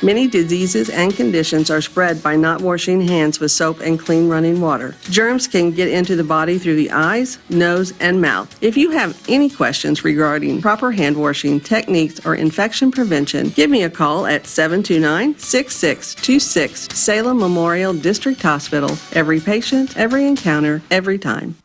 Many diseases and conditions are spread by not washing hands with soap and clean running water. Germs can get into the body through the eyes, nose, and mouth. If you have any questions regarding proper hand washing techniques or infection prevention, give me a call at 729-6626 Salem Memorial District Hospital. Every patient, every encounter, every time.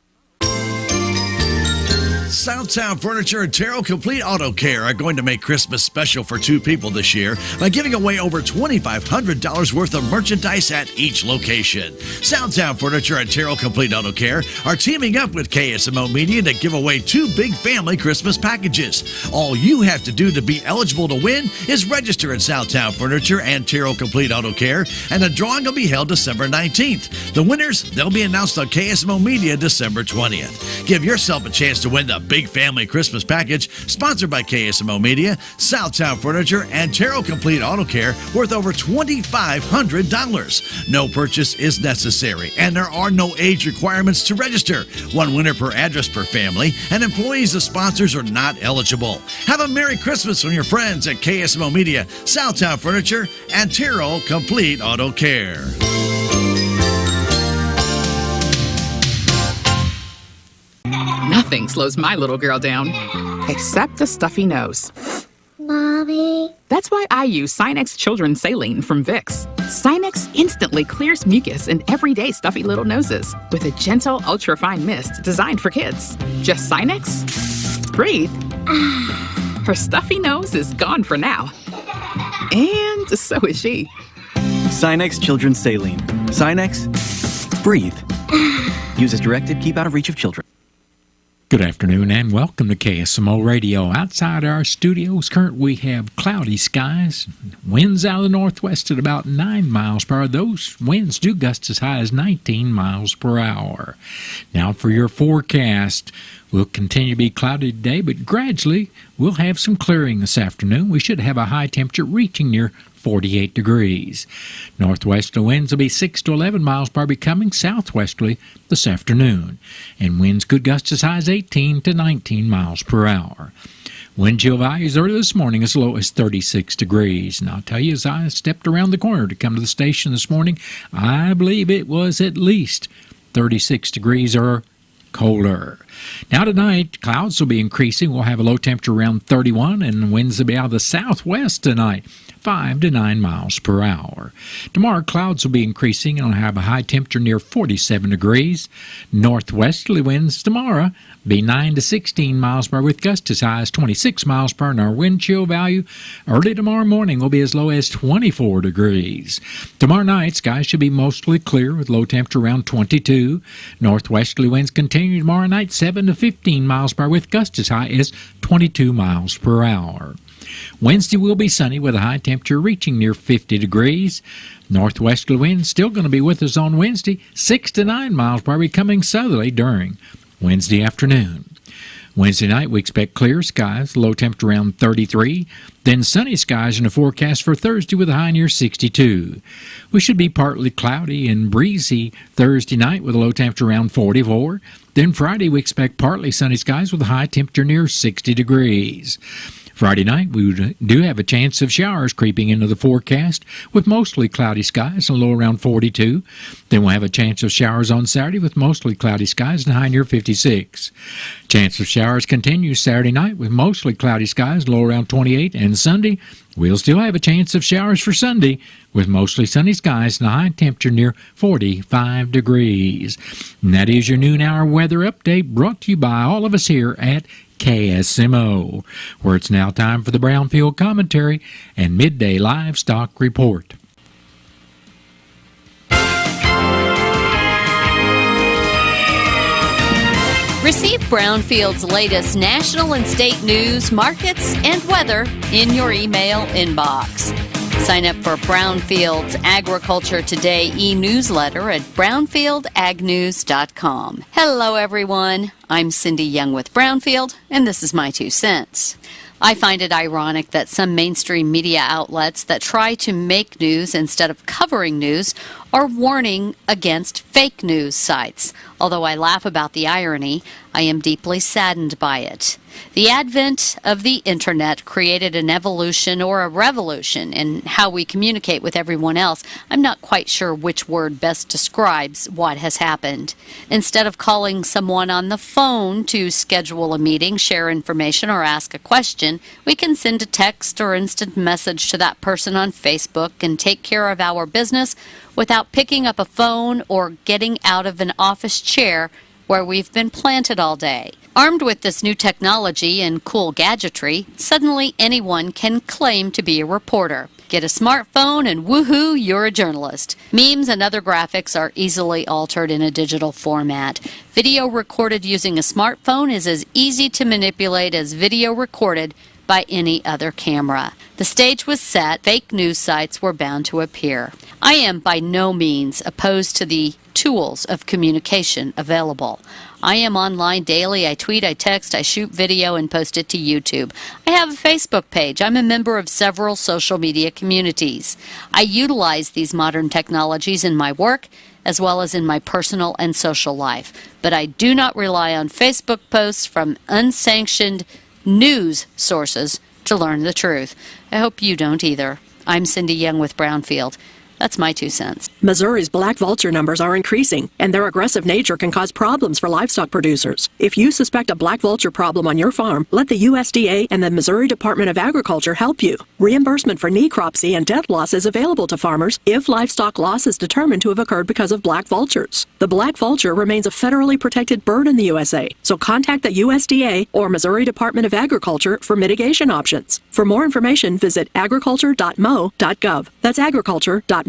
Southtown Furniture and Terrell Complete Auto Care are going to make Christmas special for two people this year by giving away over $2,500 worth of merchandise at each location. Southtown Furniture and Terrell Complete Auto Care are teaming up with KSMO Media to give away two big family Christmas packages. All you have to do to be eligible to win is register at Southtown Furniture and Terrell Complete Auto Care, and the drawing will be held December 19th. The winners, they'll be announced on KSMO Media December 20th. Give yourself a chance to win the Big Family Christmas Package, sponsored by KSMO Media, Southtown Furniture, and Terrell Complete Auto Care, worth over $2,500. No purchase is necessary, and there are no age requirements to register. One winner per address per family, and employees of sponsors are not eligible. Have a Merry Christmas from your friends at KSMO Media, Southtown Furniture, and Terrell Complete Auto Care. Nothing slows my little girl down, except the stuffy nose. Mommy. That's why I use Sinex Children's Saline from Vicks. Sinex instantly clears mucus in everyday stuffy little noses with a gentle, ultra-fine mist designed for kids. Just Sinex? Breathe. Her stuffy nose is gone for now. And so is she. Sinex Children's Saline. Sinex, breathe. Use as directed, keep out of reach of children. Good afternoon and welcome to KSMO Radio. Outside our studios, currently we have cloudy skies. Winds out of the northwest at about 9 miles per hour. Those winds do gust as high as 19 miles per hour. Now for your forecast, we'll continue to be cloudy today, but gradually we'll have some clearing this afternoon. We should have a high temperature reaching near 48 degrees. Northwesterly winds will be 6 to 11 miles per hour, becoming southwesterly this afternoon. And winds could gust as high as 18 to 19 miles per hour. Wind chill values early this morning as low as 36 degrees. And I'll tell you, as I stepped around the corner to come to the station this morning, I believe it was at least 36 degrees or colder. Now tonight, clouds will be increasing. We'll have a low temperature around 31, and winds will be out of the southwest tonight, 5 to 9 miles per hour. Tomorrow, clouds will be increasing, and we'll have a high temperature near 47 degrees. Northwesterly winds tomorrow be 9 to 16 miles per hour, with gusts as high as 26 miles per hour. And our wind chill value early tomorrow morning will be as low as 24 degrees. Tomorrow night, skies should be mostly clear with low temperature around 22. Northwesterly winds continue tomorrow night, 7 to 15 miles per hour, with gusts as high as 22 miles per hour. Wednesday will be sunny with a high temperature reaching near 50 degrees. Northwesterly winds still going to be with us on Wednesday, 6 to 9 miles per hour, becoming southerly during Wednesday afternoon. Wednesday night, we expect clear skies, low temperature around 33. Then sunny skies in the forecast for Thursday with a high near 62. We should be partly cloudy and breezy Thursday night with a low temperature around 44. Then Friday, we expect partly sunny skies with a high temperature near 60 degrees. Friday night, we do have a chance of showers creeping into the forecast with mostly cloudy skies and a low around 42. Then we'll have a chance of showers on Saturday with mostly cloudy skies and a high near 56. Chance of showers continues Saturday night with mostly cloudy skies, low around 28. And Sunday, we'll still have a chance of showers for Sunday with mostly sunny skies and a high temperature near 45 degrees. And that is your noon hour weather update brought to you by all of us here at KSMO, where it's now time for the Brownfield Commentary and Midday Livestock Report. Receive Brownfield's latest national and state news, markets, and weather in your email inbox. Sign up for Brownfield's Agriculture Today e-newsletter at brownfieldagnews.com. Hello, everyone. I'm Cindy Young with Brownfield, and this is my 2 cents. I find it ironic that some mainstream media outlets that try to make news instead of covering news are warning against fake news sites Although I laugh about the irony, I am deeply saddened by it. The advent of the internet created an evolution or a revolution in how we communicate with everyone else. I'm not quite sure which word best describes what has happened. Instead of calling someone on the phone to schedule a meeting, share information, or ask a question, we can send a text or instant message to that person on Facebook and take care of our business without picking up a phone or getting out of an office chair where we've been planted all day. Armed with this new technology and cool gadgetry, suddenly anyone can claim to be a reporter. Get a smartphone and woohoo, you're a journalist. Memes and other graphics are easily altered in a digital format. Video recorded using a smartphone is as easy to manipulate as video recorded by any other camera. The stage was set, fake news sites were bound to appear. I am by no means opposed to the tools of communication available. I am online daily. I tweet, I text, I shoot video and post it to YouTube. I have a Facebook page. I'm a member of several social media communities. I utilize these modern technologies in my work as well as in my personal and social life. But I do not rely on Facebook posts from unsanctioned news sources to learn the truth. I hope you don't either. I'm Cindy Young with Brownfield. That's my 2 cents. Missouri's black vulture numbers are increasing, and their aggressive nature can cause problems for livestock producers. If you suspect a black vulture problem on your farm, let the USDA and the Missouri Department of Agriculture help you. Reimbursement for necropsy and death loss is available to farmers if livestock loss is determined to have occurred because of black vultures. The black vulture remains a federally protected bird in the USA, so contact the USDA or Missouri Department of Agriculture for mitigation options. For more information, visit agriculture.mo.gov. That's agriculture.mo.gov.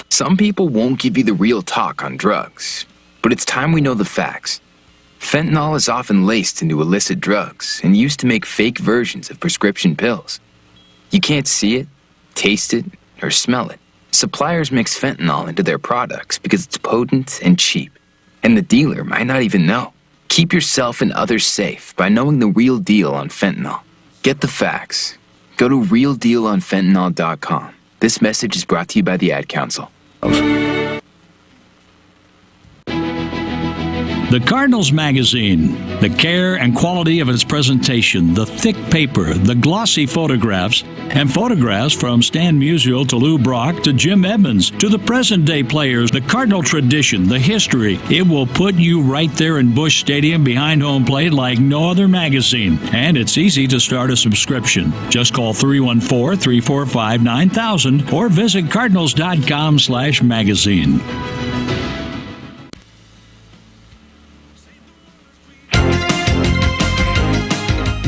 Some people won't give you the real talk on drugs, but it's time we know the facts. Fentanyl is often laced into illicit drugs and used to make fake versions of prescription pills. You can't see it, taste it, or smell it. Suppliers mix fentanyl into their products because it's potent and cheap, and the dealer might not even know. Keep yourself and others safe by knowing the real deal on fentanyl. Get the facts. Go to realdealonfentanyl.com. This message is brought to you by the Ad Council. The Cardinals magazine, the care and quality of its presentation, the thick paper, the glossy photographs, and photographs from Stan Musial to Lou Brock to Jim Edmonds to the present-day players, the Cardinal tradition, the history. It will put you right there in Busch Stadium behind home plate like no other magazine. And it's easy to start a subscription. Just call 314-345-9000 or visit cardinals.com/magazine.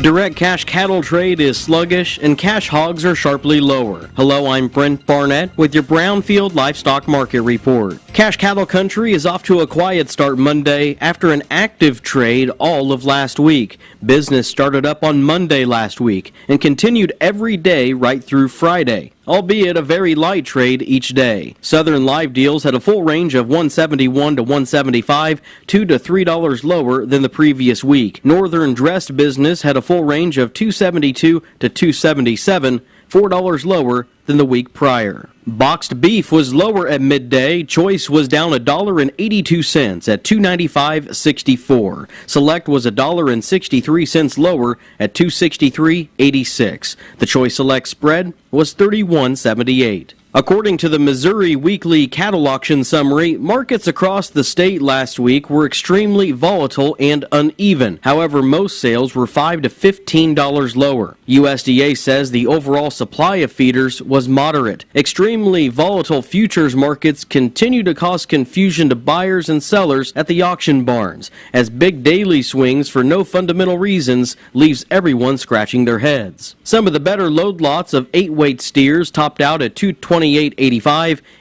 Direct cash cattle trade is sluggish and cash hogs are sharply lower. Hello, I'm Brent Barnett with your Brownfield Livestock Market Report. Cash cattle country is off to a quiet start Monday after an active trade all of last week. Business started up on Monday last week and continued every day right through Friday, albeit a very light trade each day. Southern live deals had a full range of $171 to $175, $2 to $3 lower than the previous week. Northern dressed business had a full range of $272 to $277, $4 lower than the week prior. Boxed beef was lower at midday. Choice was down $1.82 at $295.64. Select was $1.63 lower at $263.86. The Choice Select spread was $31.78. According to the Missouri Weekly Cattle Auction Summary, markets across the state last week were extremely volatile and uneven. However, most sales were $5 to $15 lower. USDA says the overall supply of feeders was moderate. Extremely volatile futures markets continue to cause confusion to buyers and sellers at the auction barns, as big daily swings for no fundamental reasons leaves everyone scratching their heads. Some of the better load lots of 8-weight steers topped out at $228.85,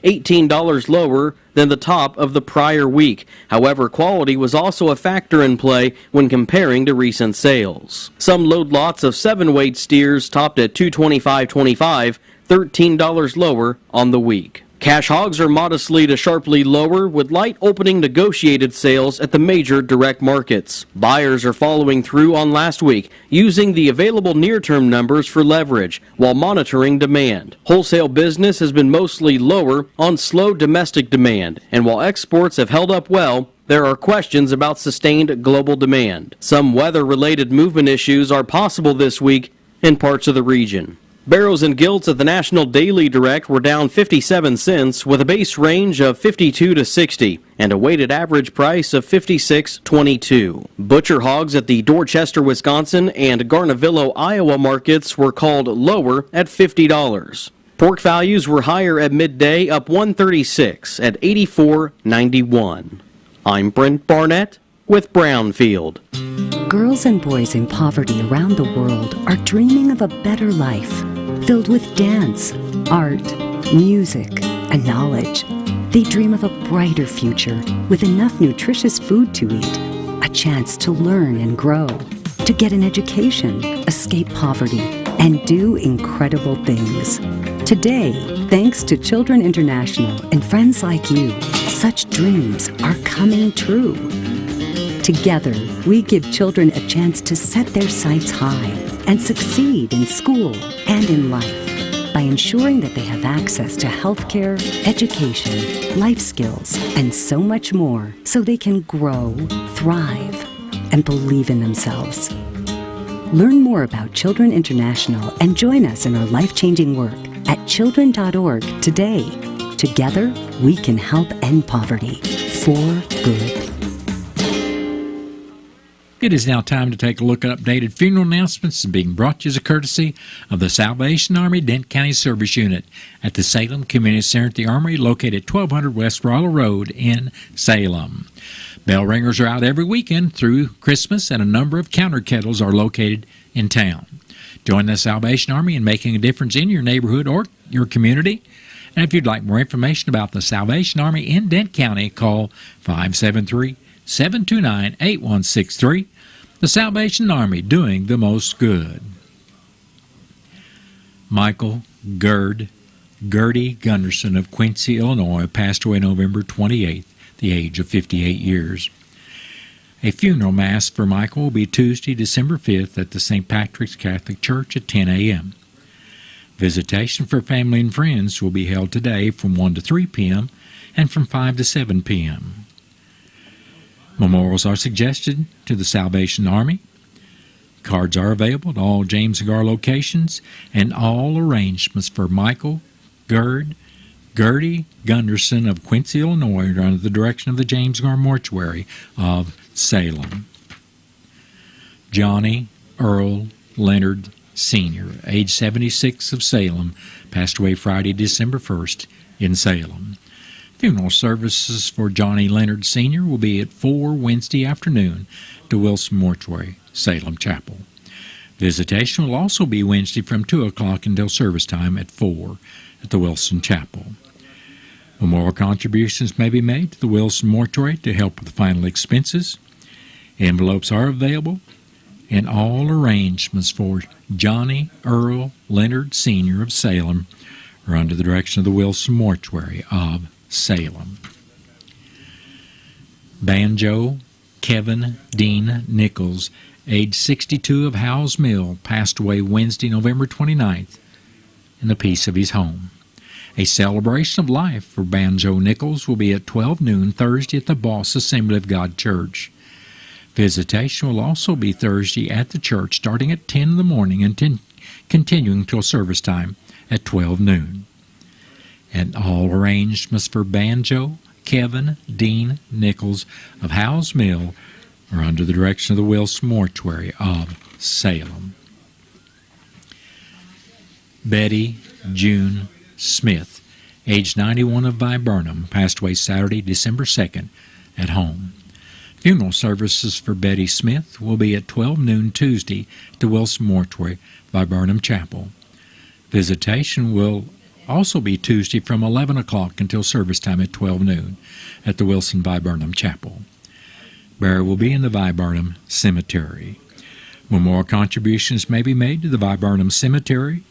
$18 lower than the top of the prior week. However, quality was also a factor in play when comparing to recent sales. Some load lots of 7-weight steers topped at $225.25, $13 lower on the week. Cash hogs are modestly to sharply lower, with light opening negotiated sales at the major direct markets. Buyers are following through on last week, using the available near-term numbers for leverage while monitoring demand. Wholesale business has been mostly lower on slow domestic demand, and while exports have held up well, There are questions about sustained global demand. Some weather-related movement issues are possible this week in parts of the region. Barrels and gilts at the National Daily Direct were down 57 cents with a base range of 52 to 60 and a weighted average price of 56.22. Butcher hogs at the Dorchester, Wisconsin and Garnavillo, Iowa markets were called lower at $50. Pork values were higher at midday, up 136 at 84.91. I'm Brent Barnett with Brownfield. Girls and boys in poverty around the world are dreaming of a better life, filled with dance, art, music, and knowledge. They dream of a brighter future with enough nutritious food to eat, a chance to learn and grow, to get an education, escape poverty, and do incredible things. Today, thanks to Children International and friends like you, such dreams are coming true. Together, we give children a chance to set their sights high and succeed in school and in life by ensuring that they have access to health care, education, life skills, and so much more so they can grow, thrive, and believe in themselves. Learn more about Children International and join us in our life-changing work at children.org today. Together, we can help end poverty for good. It is now time to take a look at updated funeral announcements being brought to you as a courtesy of the Salvation Army Dent County Service Unit at the Salem Community Center at the Armory, located at 1200 West Rolla Road in Salem. Bell ringers are out every weekend through Christmas, and a number of counter kettles are located in town. Join the Salvation Army in making a difference in your neighborhood or your community. And if you'd like more information about the Salvation Army in Dent County, call 573-729-8163. The Salvation Army, doing the most good. Michael Gertie Gunderson of Quincy, Illinois, passed away November 28th, the age of 58 years. A funeral mass for Michael will be Tuesday, December 5th at the St. Patrick's Catholic Church at 10 a.m. Visitation for family and friends will be held today from 1 to 3 p.m. and from 5 to 7 p.m. Memorials are suggested to the Salvation Army. Cards are available at all James Gar locations, and all arrangements for Michael Gertie Gunderson of Quincy, Illinois, are under the direction of the James Gar Mortuary of Salem. Johnny Earl Leonard Sr., age 76, of Salem, passed away Friday, December 1st in Salem. Funeral services for Johnny Leonard Sr. will be at 4 Wednesday afternoon to Wilson Mortuary, Salem Chapel. Visitation will also be Wednesday from 2 o'clock until service time at 4 at the Wilson Chapel. Memorial contributions may be made to the Wilson Mortuary to help with the final expenses. Envelopes are available, and all arrangements for Johnny Earl Leonard Sr. of Salem are under the direction of the Wilson Mortuary of Salem. Banjo Kevin Dean Nichols, age 62, of Howes Mill, passed away Wednesday, November 29th, in the peace of his home. A celebration of life for Banjo Nichols will be at 12 noon Thursday at the Boss Assembly of God Church. Visitation will also be Thursday at the church starting at 10 in the morning and continuing till service time at 12 noon. And all arrangements for Banjo Kevin Dean Nichols of Howes Mill are under the direction of the Wilson Mortuary of Salem. Betty June Smith, age 91, of Viburnum, passed away Saturday, December 2nd, at home. Funeral services for Betty Smith will be at 12 noon Tuesday at the Wilson Mortuary, Viburnum Chapel. Visitation will also be Tuesday from 11 o'clock until service time at 12 noon at the Wilson Viburnum Chapel. Burial will be in the Viburnum Cemetery. Memorial contributions may be made to the Viburnum Cemetery.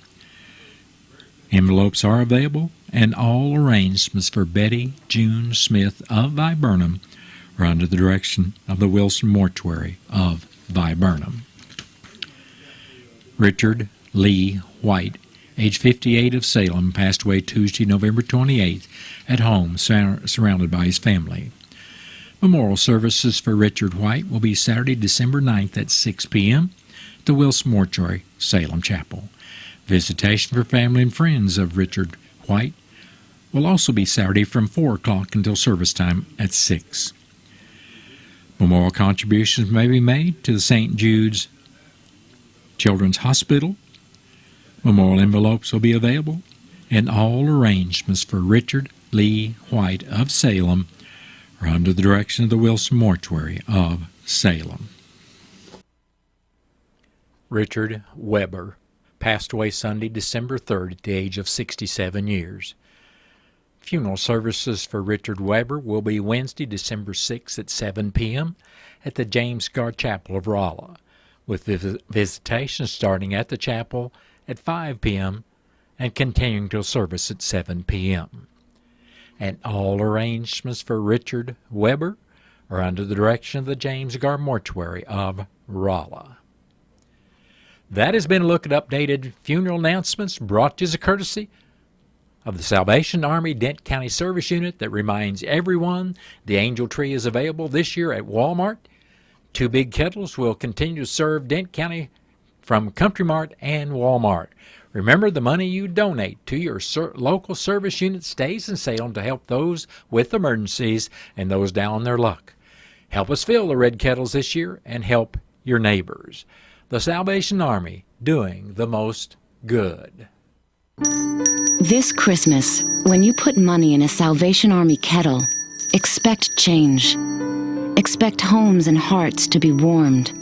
Envelopes are available, and all arrangements for Betty June Smith of Viburnum are under the direction of the Wilson Mortuary of Viburnum. Richard Lee White, age 58, of Salem, passed away Tuesday, November 28th, at home, surrounded by his family. Memorial services for Richard White will be Saturday, December 9th at 6 p.m. at the Wilson Mortuary, Salem Chapel. Visitation for family and friends of Richard White will also be Saturday from 4 o'clock until service time at 6. Memorial contributions may be made to the St. Jude's Children's Hospital. Memorial envelopes will be available, and all arrangements for Richard Lee White of Salem are under the direction of the Wilson Mortuary of Salem. Richard Weber passed away Sunday, December 3rd at the age of 67 years. Funeral services for Richard Weber will be Wednesday, December 6th at 7 p.m. at the James Garr Chapel of Rolla, with visitation starting at the chapel at 5 p.m. and continuing till service at 7 p.m. And all arrangements for Richard Weber are under the direction of the James Garr Mortuary of Rolla. That has been a look at updated funeral announcements brought to you as a courtesy of the Salvation Army Dent County Service Unit that reminds everyone the Angel Tree is available this year at Walmart. 2 big kettles will continue to serve Dent County from Country Mart and Walmart. Remember, the money you donate to your local service unit stays in Salem to help those with emergencies and those down on their luck. Help us fill the red kettles this year and help your neighbors. The Salvation Army, doing the most good. This Christmas, when you put money in a Salvation Army kettle, expect change. Expect homes and hearts to be warmed.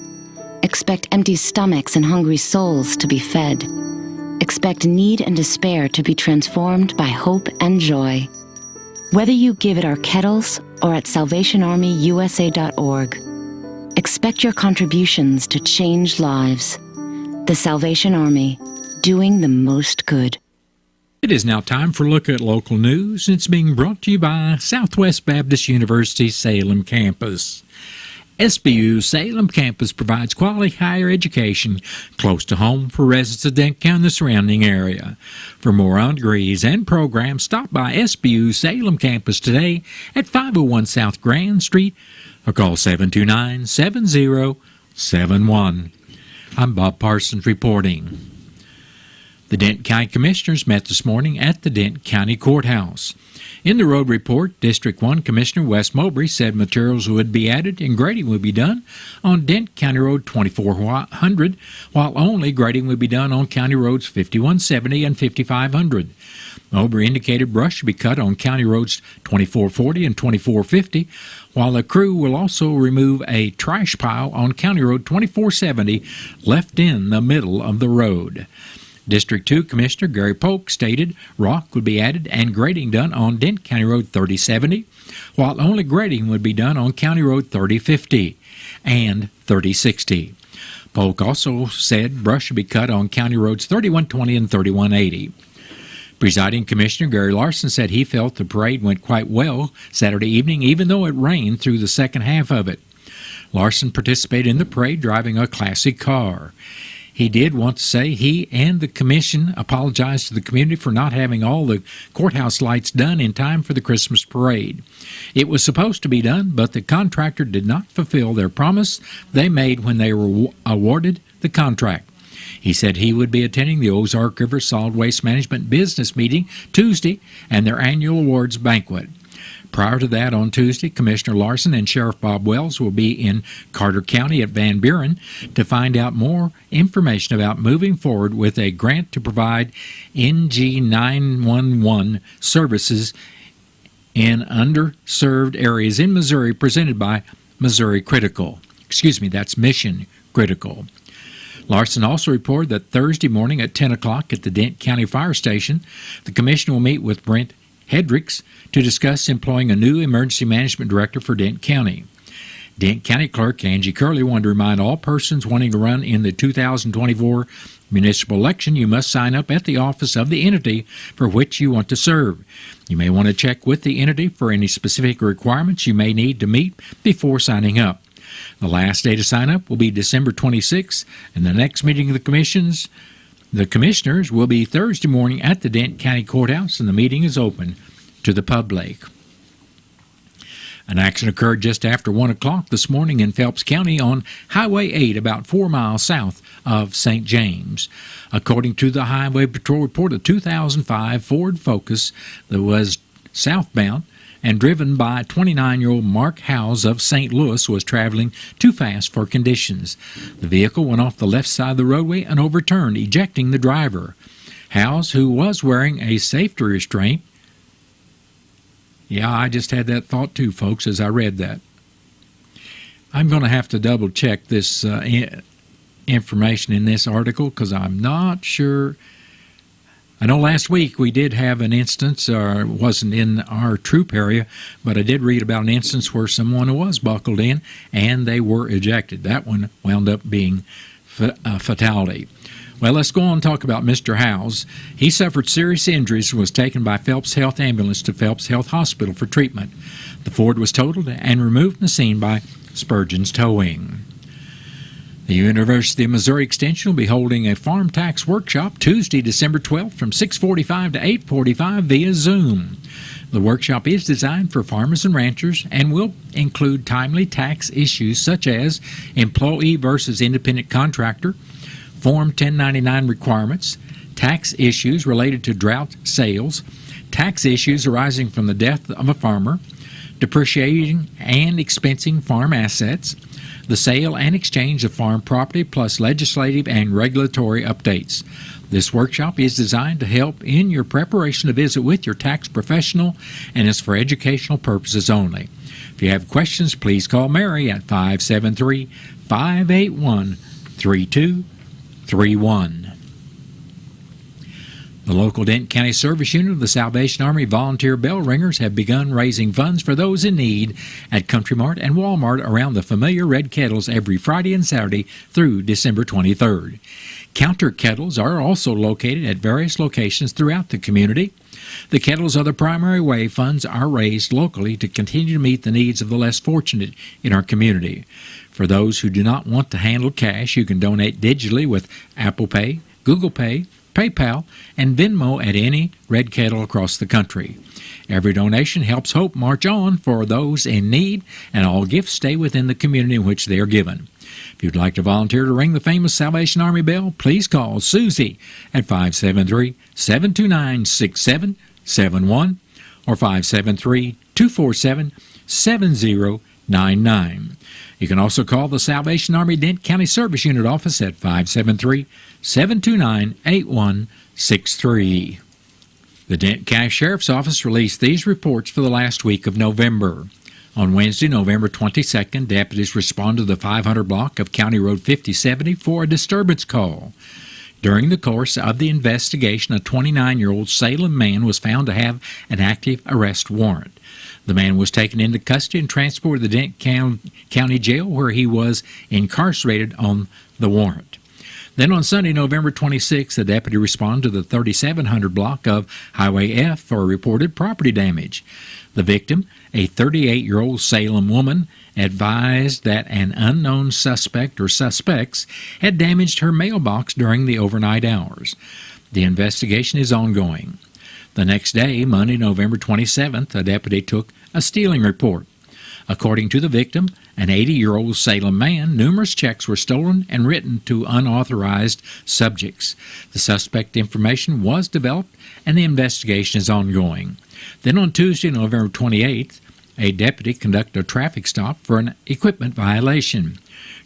Expect empty stomachs and hungry souls to be fed. Expect need and despair to be transformed by hope and joy. Whether you give at our kettles or at salvationarmyusa.org, expect your contributions to change lives. The Salvation Army, doing the most good. It is now time for a look at local news, and it's being brought to you by Southwest Baptist University Salem Campus. SBU Salem Campus provides quality higher education close to home for residents of Dent County and the surrounding area. For more on degrees and programs, stop by SBU Salem Campus today at 501 South Grand Street or call 729-7071. I'm Bob Parsons reporting. The Dent County Commissioners met this morning at the Dent County Courthouse. In the road report, District 1 Commissioner Wes Mowbray said materials would be added and grading would be done on Dent County Road 2400, while only grading would be done on County Roads 5170 and 5500. Mowbray indicated brush should be cut on County Roads 2440 and 2450, while the crew will also remove a trash pile on County Road 2470 left in the middle of the road. District 2 Commissioner Gary Polk stated rock would be added and grading done on Dent County Road 3070, while only grading would be done on County Road 3050 and 3060. Polk also said brush should be cut on County Roads 3120 and 3180. Presiding Commissioner Gary Larson said he felt the parade went quite well Saturday evening, even though it rained through the second half of it. Larson participated in the parade driving a classic car. He did want to say he and the commission apologized to the community for not having all the courthouse lights done in time for the Christmas parade. It was supposed to be done, but the contractor did not fulfill their promise they made when they were awarded the contract. He said he would be attending the Ozark River Solid Waste Management Business Meeting Tuesday and their annual awards banquet. Prior to that, on Tuesday, Commissioner Larson and Sheriff Bob Wells will be in Carter County at Van Buren to find out more information about moving forward with a grant to provide NG 911 services in underserved areas in Missouri presented by Missouri Critical. That's Mission Critical. Larson also reported that Thursday morning at 10 o'clock at the Dent County Fire Station, the commission will meet with Brent Hedricks to discuss employing a new emergency management director for Dent County. Dent County Clerk Angie Curley wanted to remind all persons wanting to run in the 2024 municipal election you must sign up at the office of the entity for which you want to serve. You may want to check with the entity for any specific requirements you may need to meet before signing up. The last day to sign up will be December 26th, and the next meeting of the commissioners will be Thursday morning at the Dent County Courthouse, and the meeting is open to the public. An accident occurred just after 1 o'clock this morning in Phelps County on Highway 8, about 4 miles south of St. James. According to the Highway Patrol report, a 2005 Ford Focus that was southbound and driven by 29-year-old Mark Howes of St. Louis was traveling too fast for conditions. The vehicle went off the left side of the roadway and overturned, ejecting the driver. Howes, who was wearing a safety restraint, yeah, I just had that thought too, folks, as I read that. I'm going to have to double check this information in this article because I'm not sure. I know last week we did have an instance, or it wasn't in our troop area, but I did read about an instance where someone was buckled in and they were ejected. That one wound up being a fatality. Well, let's go on and talk about Mr. Howes. He suffered serious injuries and was taken by Phelps Health Ambulance to Phelps Health Hospital for treatment. The Ford was totaled and removed from the scene by Spurgeon's Towing. The University of Missouri Extension will be holding a farm tax workshop Tuesday, December 12th from 6:45 to 8:45 via Zoom. The workshop is designed for farmers and ranchers and will include timely tax issues such as employee versus independent contractor, Form 1099 requirements, tax issues related to drought sales, tax issues arising from the death of a farmer, depreciating and expensing farm assets, the sale and exchange of farm property, plus legislative and regulatory updates. This workshop is designed to help in your preparation to visit with your tax professional and is for educational purposes only. If you have questions, please call Mary at 573-581-3231. The local Denton County Service Unit of the Salvation Army Volunteer Bell Ringers have begun raising funds for those in need at Country Mart and Walmart around the familiar red kettles every Friday and Saturday through December 23rd. Counter kettles are also located at various locations throughout the community. The kettles are the primary way funds are raised locally to continue to meet the needs of the less fortunate in our community. For those who do not want to handle cash, you can donate digitally with Apple Pay, Google Pay, PayPal, and Venmo at any red kettle across the country. Every donation helps hope march on for those in need, and all gifts stay within the community in which they are given. If you'd like to volunteer to ring the famous Salvation Army bell, please call Susie at 573-729-6771 or 573-247-7099. You can also call the Salvation Army Dent County Service Unit office at 573-729-8163. The Dent County Sheriff's Office released these reports for the last week of November. On Wednesday, November 22nd, deputies responded to the 500 block of County Road 5070 for a disturbance call. During the course of the investigation, a 29-year-old Salem man was found to have an active arrest warrant. The man was taken into custody and transported to the Dent County Jail, where he was incarcerated on the warrant. Then on Sunday, November 26th, the deputy responded to the 3700 block of Highway F for reported property damage. The victim, a 38-year-old Salem woman, advised that an unknown suspect or suspects had damaged her mailbox during the overnight hours. The investigation is ongoing. The next day, Monday, November 27th, a deputy took a stealing report. According to the victim, an 80-year-old Salem man, numerous checks were stolen and written to unauthorized subjects. The suspect information was developed and the investigation is ongoing. Then on Tuesday, November 28th, a deputy conducted a traffic stop for an equipment violation.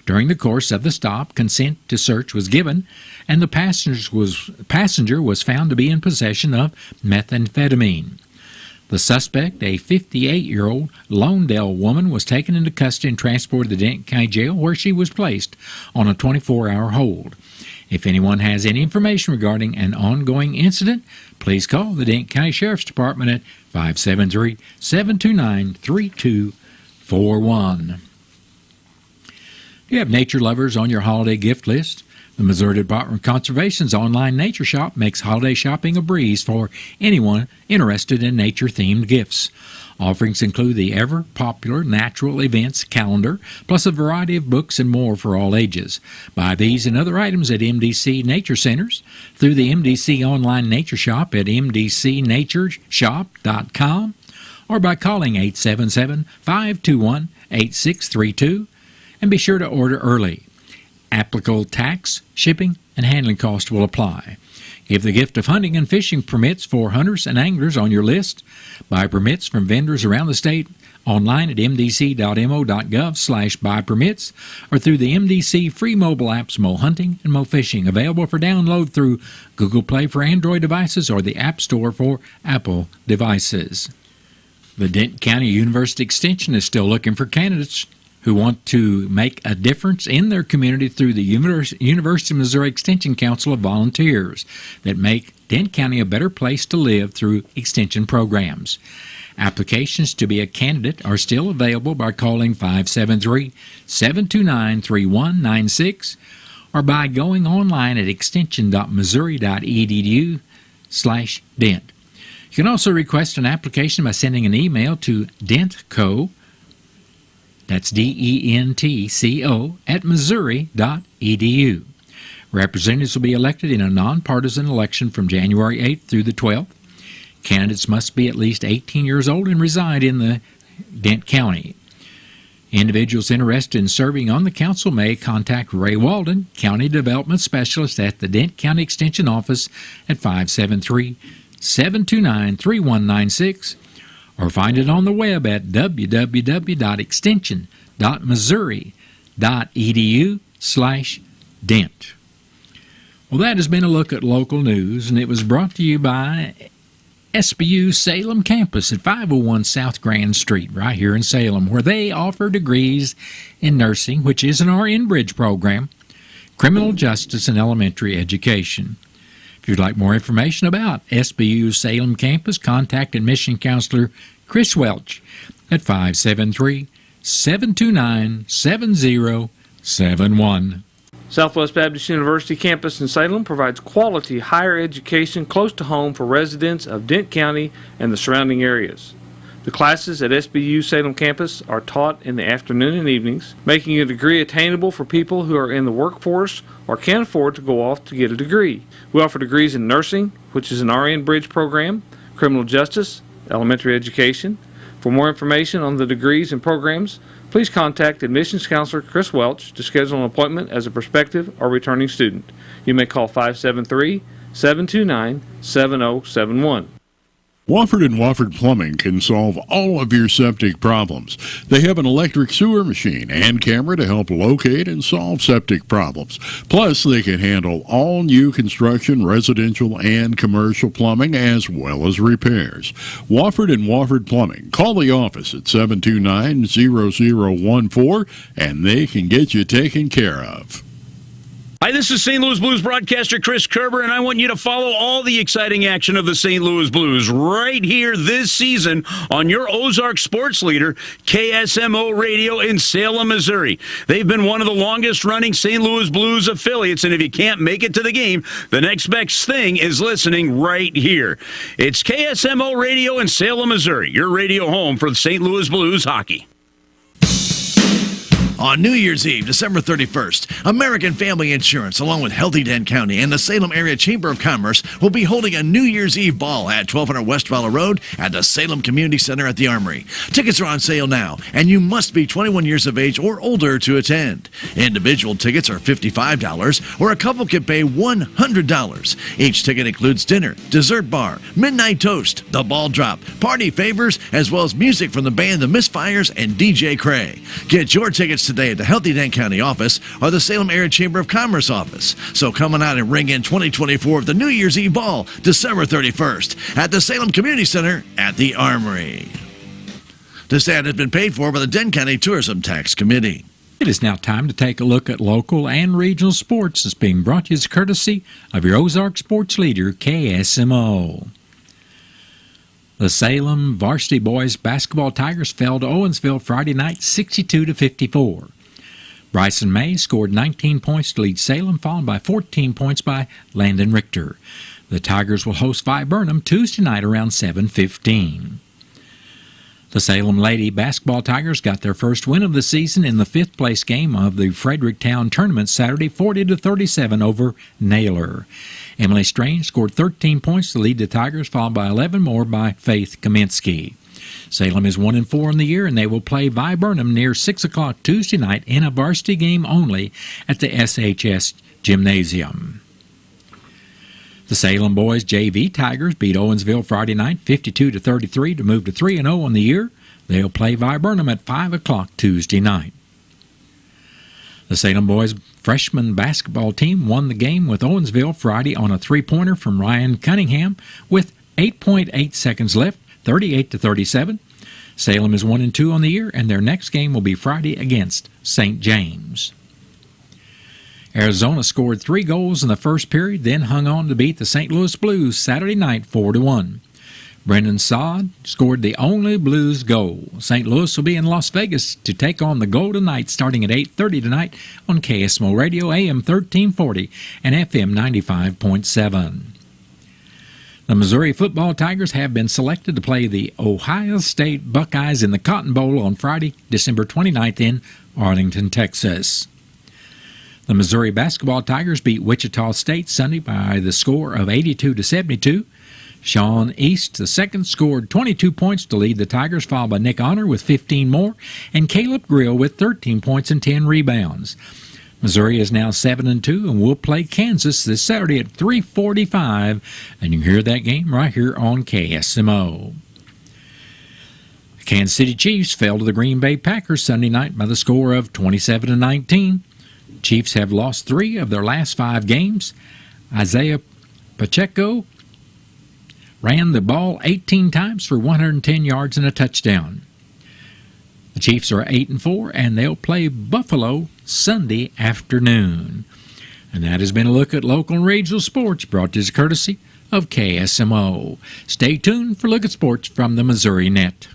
During the course of the stop, consent to search was given, and the passenger was found to be in possession of methamphetamine. The suspect, a 58-year-old Lonedale woman, was taken into custody and transported to the Dent County Jail, where she was placed on a 24-hour hold. If anyone has any information regarding an ongoing incident, please call the Dent County Sheriff's Department at 573-729-3241. Do you have nature lovers on your holiday gift list? The Missouri Department of Conservation's online nature shop makes holiday shopping a breeze for anyone interested in nature-themed gifts. Offerings include the ever-popular Natural Events calendar, plus a variety of books and more for all ages. Buy these and other items at MDC Nature Centers, through the MDC online nature shop at mdcnatureshop.com, or by calling 877-521-8632, and be sure to order early. Applicable tax, shipping, and handling costs will apply. Give the gift of hunting and fishing permits for hunters and anglers on your list. Buy permits from vendors around the state online at mdc.mo.gov/buy permits or through the MDC free mobile apps Mo Hunting and Mo Fishing, available for download through Google Play for Android devices or the App Store for Apple devices. The Denton County University Extension is still looking for candidates who want to make a difference in their community through the University of Missouri Extension Council of Volunteers that make Denton County a better place to live through extension programs. Applications to be a candidate are still available by calling 573-729-3196 or by going online at extension.missouri.edu/Dent. You can also request an application by sending an email to dentco, that's DENTCO, at missouri.edu. Representatives will be elected in a nonpartisan election from January 8th through the 12th. Candidates must be at least 18 years old and reside in the Dent County. Individuals interested in serving on the council may contact Ray Walden, County Development Specialist at the Dent County Extension Office at 573-729-3196 or find it on the web at www.extension.missouri.edu/Dent. Well, that has been a look at local news, and it was brought to you by SBU Salem Campus at 501 South Grand Street, right here in Salem, where they offer degrees in nursing, which is an RN Bridge program, criminal justice, and elementary education. If you'd like more information about SBU Salem Campus, contact admission counselor Chris Welch at 573-729-7071. Southwest Baptist University campus in Salem provides quality higher education close to home for residents of Dent County and the surrounding areas. The classes at SBU Salem campus are taught in the afternoon and evenings, making a degree attainable for people who are in the workforce or can't afford to go off to get a degree. We offer degrees in nursing, which is an RN Bridge program, criminal justice, elementary education. For more information on the degrees and programs, please contact admissions counselor Chris Welch to schedule an appointment as a prospective or returning student. You may call 573-729-7071. Wofford & Wofford Plumbing can solve all of your septic problems. They have an electric sewer machine and camera to help locate and solve septic problems. Plus, they can handle all new construction, residential, and commercial plumbing, as well as repairs. Wofford & Wofford Plumbing. Call the office at 729-0014, and they can get you taken care of. Hi, this is St. Louis Blues broadcaster Chris Kerber, and I want you to follow all the exciting action of the St. Louis Blues right here this season on your Ozark sports leader, KSMO Radio in Salem, Missouri. They've been one of the longest-running St. Louis Blues affiliates, and if you can't make it to the game, the next best thing is listening right here. It's KSMO Radio in Salem, Missouri, your radio home for the St. Louis Blues hockey. On New Year's Eve, December 31st, American Family Insurance, along with Healthy Dent County and the Salem Area Chamber of Commerce, will be holding a New Year's Eve ball at 1200 West Fowler Road at the Salem Community Center at the Armory. Tickets are on sale now, and you must be 21 years of age or older to attend. Individual tickets are $55, or a couple can pay $100. Each ticket includes dinner, dessert bar, midnight toast, the ball drop, party favors, as well as music from the band The Misfires and DJ Cray. Get your tickets today at the Healthy Dent County office or the Salem Area Chamber of Commerce office. So come on out and ring in 2024 of the New Year's Eve Ball, December 31st at the Salem Community Center at the Armory. This ad has been paid for by the Dent County Tourism Tax Committee. It is now time to take a look at local and regional sports. It's being brought to you as courtesy of your Ozark sports leader, KSMO. The Salem Varsity Boys Basketball Tigers fell to Owensville Friday night 62-54. Bryson May scored 19 points to lead Salem, followed by 14 points by Landon Richter. The Tigers will host Viburnum Tuesday night around 7:15. The Salem Lady Basketball Tigers got their first win of the season in the fifth-place game of the Fredericktown Tournament Saturday, 40-37 over Naylor. Emily Strange scored 13 points to lead the Tigers, followed by 11 more by Faith Kaminsky. Salem is 1-4 in the year, and they will play Viburnum near 6 o'clock Tuesday night in a varsity game only at the SHS Gymnasium. The Salem boys JV Tigers beat Owensville Friday night 52-33 to move to 3-0 on the year. They'll play Viburnum at 5 o'clock Tuesday night. The Salem boys freshman basketball team won the game with Owensville Friday on a three-pointer from Ryan Cunningham with 8.8 seconds left, 38-37. Salem is 1-2 on the year, and their next game will be Friday against St. James. Arizona scored 3 goals in the first period, then hung on to beat the St. Louis Blues Saturday night 4-1. Brendan Saad scored the only Blues goal. St. Louis will be in Las Vegas to take on the Golden Knights starting at 8:30 tonight on KSMO Radio, AM 1340 and FM 95.7. The Missouri football Tigers have been selected to play the Ohio State Buckeyes in the Cotton Bowl on Friday, December 29th in Arlington, Texas. The Missouri basketball Tigers beat Wichita State Sunday by the score of 82-72. Sean East, the second, scored 22 points to lead the Tigers, followed by Nick Honor with 15 more, and Caleb Grill with 13 points and 10 rebounds. Missouri is now 7-2 and will play Kansas this Saturday at 3:45, and you can hear that game right here on KSMO. The Kansas City Chiefs fell to the Green Bay Packers Sunday night by the score of 27-19. Chiefs have lost 3 of their last 5 games. Isaiah Pacheco ran the ball 18 times for 110 yards and a touchdown. The Chiefs are 8-4, and they'll play Buffalo Sunday afternoon. And that has been a look at local and regional sports brought to you courtesy of KSMO. Stay tuned for Look at Sports from the Missouri Net.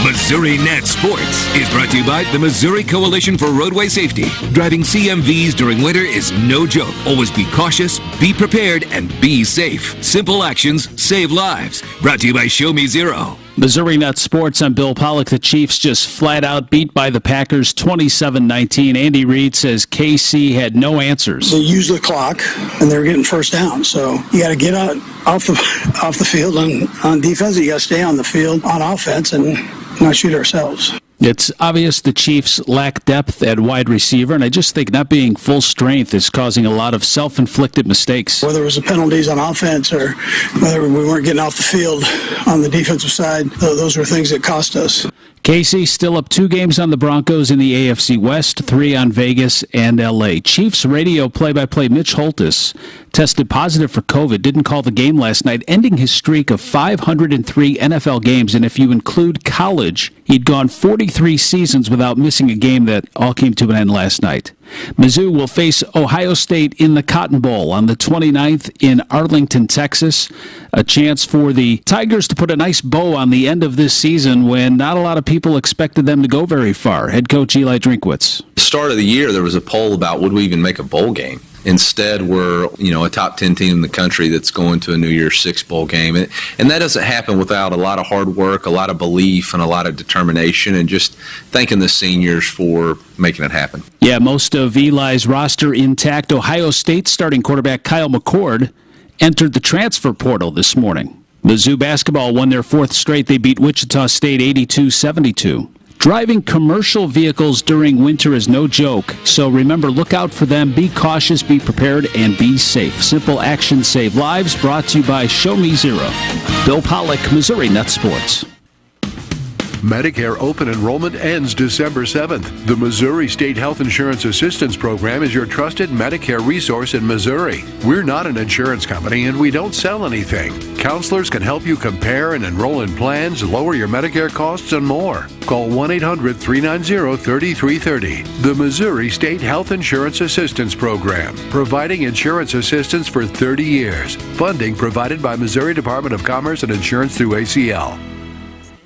Missouri Net Sports is brought to you by the Missouri Coalition for Roadway Safety. Driving CMVs during winter is no joke. Always be cautious, be prepared, and be safe. Simple actions save lives. Brought to you by Show Me Zero. Missouri Net Sports, I'm Bill Pollock. The Chiefs just flat out beat by the Packers 27-19. Andy Reid says KC had no answers. They use the clock, and they're getting first down. So you got to get out off the field on defense. You got to stay on the field on offense and not shoot ourselves. It's obvious the Chiefs lack depth at wide receiver, and I just think not being full strength is causing a lot of self-inflicted mistakes. Whether it was the penalties on offense or whether we weren't getting off the field on the defensive side, those were things that cost us. KC still up 2 games on the Broncos in the AFC West, 3 on Vegas and LA. Chiefs radio play-by-play Mitch Holtis tested positive for COVID, didn't call the game last night, ending his streak of 503 NFL games. And if you include college, he'd gone 43 seasons without missing a game. That all came to an end last night. Mizzou will face Ohio State in the Cotton Bowl on the 29th in Arlington, Texas. A chance for the Tigers to put a nice bow on the end of this season when not a lot of people expected them to go very far. Head coach Eli Drinkwitz. Start of the year, there was a poll about would we even make a bowl game. Instead, we're a top 10 team in the country that's going to a New Year's Six bowl game. And that doesn't happen without a lot of hard work, a lot of belief, and a lot of determination, and just thanking the seniors for making it happen. Yeah, most of Eli's roster intact. Ohio State starting quarterback Kyle McCord entered the transfer portal this morning. Mizzou basketball won their 4th straight. They beat Wichita State 82-72. Driving commercial vehicles during winter is no joke, so remember, look out for them, be cautious, be prepared, and be safe. Simple actions save lives, brought to you by Show Me Zero. Bill Pollock, Missouri Net Sports. Medicare open enrollment ends December 7th. The Missouri State Health Insurance Assistance Program is your trusted Medicare resource in Missouri. We're not an insurance company and we don't sell anything. Counselors can help you compare and enroll in plans, lower your Medicare costs, and more. Call 1-800-390-3330. The Missouri State Health Insurance Assistance Program, providing insurance assistance for 30 years. Funding provided by Missouri Department of Commerce and Insurance through ACL.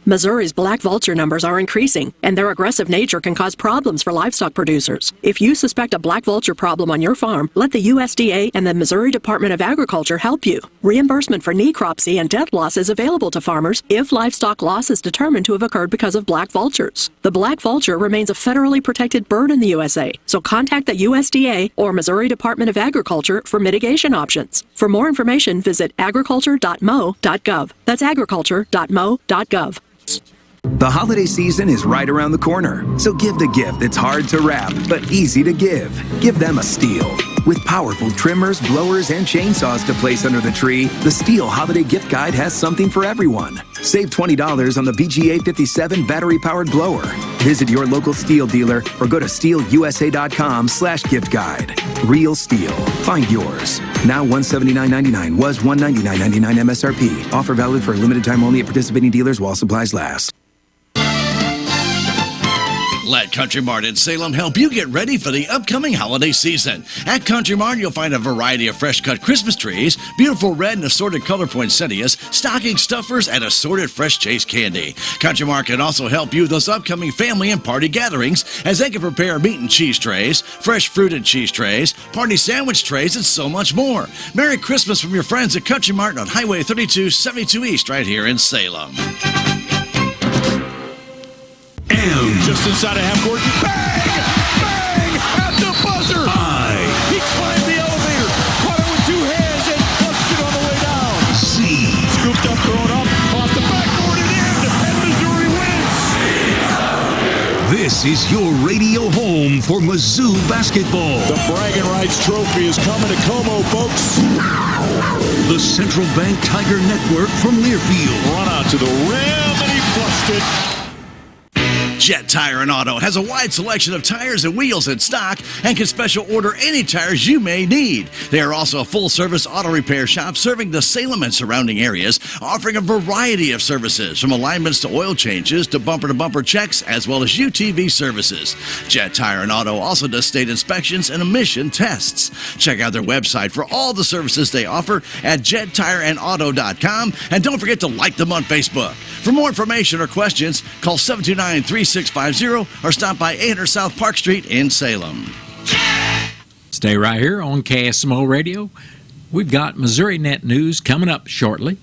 Missouri's black vulture numbers are increasing, and their aggressive nature can cause problems for livestock producers. If you suspect a black vulture problem on your farm, let the USDA and the Missouri Department of Agriculture help you. Reimbursement for necropsy and death loss is available to farmers if livestock loss is determined to have occurred because of black vultures. The black vulture remains a federally protected bird in the USA, so contact the USDA or Missouri Department of Agriculture for mitigation options. For more information, visit agriculture.mo.gov. That's agriculture.mo.gov. The holiday season is right around the corner, so give the gift that's hard to wrap but easy to give. Give them a Stihl. With powerful trimmers, blowers, and chainsaws to place under the tree, the Stihl Holiday Gift Guide has something for everyone. Save $20 on the BGA 57 battery-powered blower. Visit your local Stihl dealer or go to stihlusa.com/gift guide. Real Stihl. Find yours. Now $179.99 was $199.99 MSRP. Offer valid for a limited time only at participating dealers while supplies last. Let Country Mart in Salem help you get ready for the upcoming holiday season. At Country Mart, you'll find a variety of fresh-cut Christmas trees, beautiful red and assorted color poinsettias, stocking stuffers, and assorted fresh chase candy. Country Mart can also help you with those upcoming family and party gatherings, as they can prepare meat and cheese trays, fresh fruit and cheese trays, party sandwich trays, and so much more. Merry Christmas from your friends at Country Mart on Highway 3272 East right here in Salem. Just inside of half court. Bang! Bang! At the buzzer! He climbed the elevator, caught it with two hands, and flushed it on the way down. Scooped up, thrown up, off the backboard and in, and Missouri wins. This is your radio home for Mizzou basketball. The bragging rights trophy is coming to Como, folks. The Central Bank Tiger Network from Learfield. Run out to the rim, and he flushed it. Jet Tire and Auto has a wide selection of tires and wheels in stock and can special order any tires you may need. They are also a full-service auto repair shop serving the Salem and surrounding areas, offering a variety of services from alignments to oil changes to bumper-to-bumper checks as well as UTV services. Jet Tire and Auto also does state inspections and emission tests. Check out their website for all the services they offer at jettireandauto.com, and don't forget to like them on Facebook. For more information or questions, call 729-3650 or stop by 800 South Park Street in Salem. Stay right here on KSMO Radio. We've got Missouri Net News coming up shortly.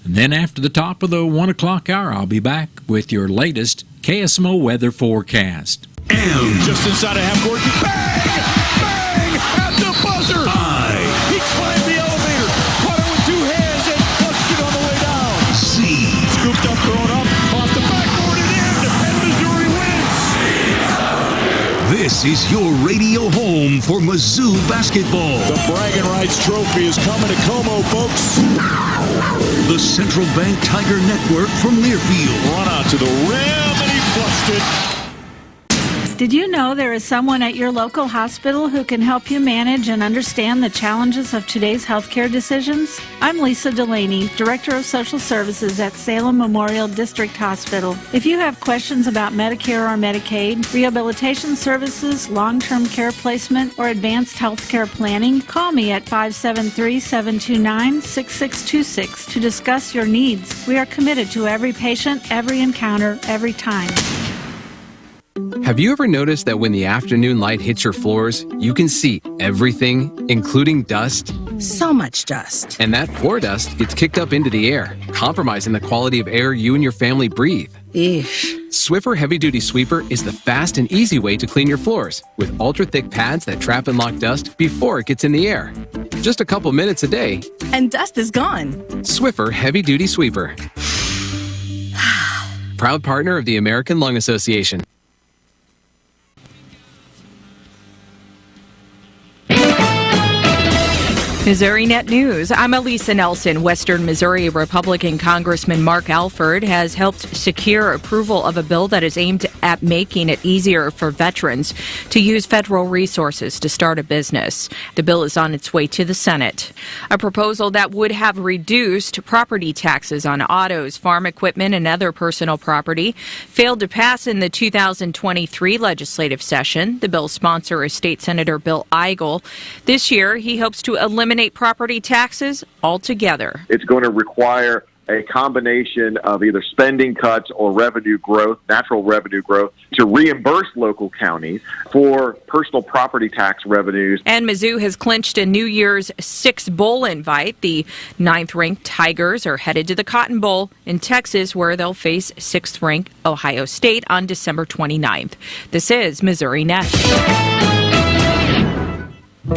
And then after the top of the 1 o'clock hour, I'll be back with your latest KSMO weather forecast. And just inside of half court. Bang! Bang! At the buzzer! He climbed the elevator, caught it with two hands, and flushed it on the way down. Scooped up, thrown up, off the backboard and in, and Missouri wins. This is your radio home for Mizzou basketball. The bragging rights trophy is coming to Como, folks. The Central Bank Tiger Network from Learfield. Run out to the rim, and he flushed it. Did you know there is someone at your local hospital who can help you manage and understand the challenges of today's healthcare decisions? I'm Lisa Delaney, Director of Social Services at Salem Memorial District Hospital. If you have questions about Medicare or Medicaid, rehabilitation services, long-term care placement, or advanced healthcare planning, call me at 573-729-6626 to discuss your needs. We are committed to every patient, every encounter, every time. Have you ever noticed that when the afternoon light hits your floors, you can see everything, including dust? So much dust. And that floor dust gets kicked up into the air, compromising the quality of air you and your family breathe. Eesh. Swiffer Heavy Duty Sweeper is the fast and easy way to clean your floors, with ultra-thick pads that trap and lock dust before it gets in the air. Just a couple minutes a day. And dust is gone. Swiffer Heavy Duty Sweeper. Proud partner of the American Lung Association. Missouri Net News. I'm Elisa Nelson. Western Missouri Republican Congressman Mark Alford has helped secure approval of a bill that is aimed at making it easier for veterans to use federal resources to start a business. The bill is on its way to the Senate. A proposal that would have reduced property taxes on autos, farm equipment, and other personal property failed to pass in the 2023 legislative session. The bill's sponsor is State Senator Bill Eigel. This year, he hopes to eliminate property taxes altogether. It's going to require a combination of either spending cuts or revenue growth, natural revenue growth, to reimburse local counties for personal property tax revenues. And Mizzou has clinched a New Year's Six Bowl invite. The 9th-ranked Tigers are headed to the Cotton Bowl in Texas, where they'll face 6th-ranked Ohio State on December 29th. This is Missouri Net.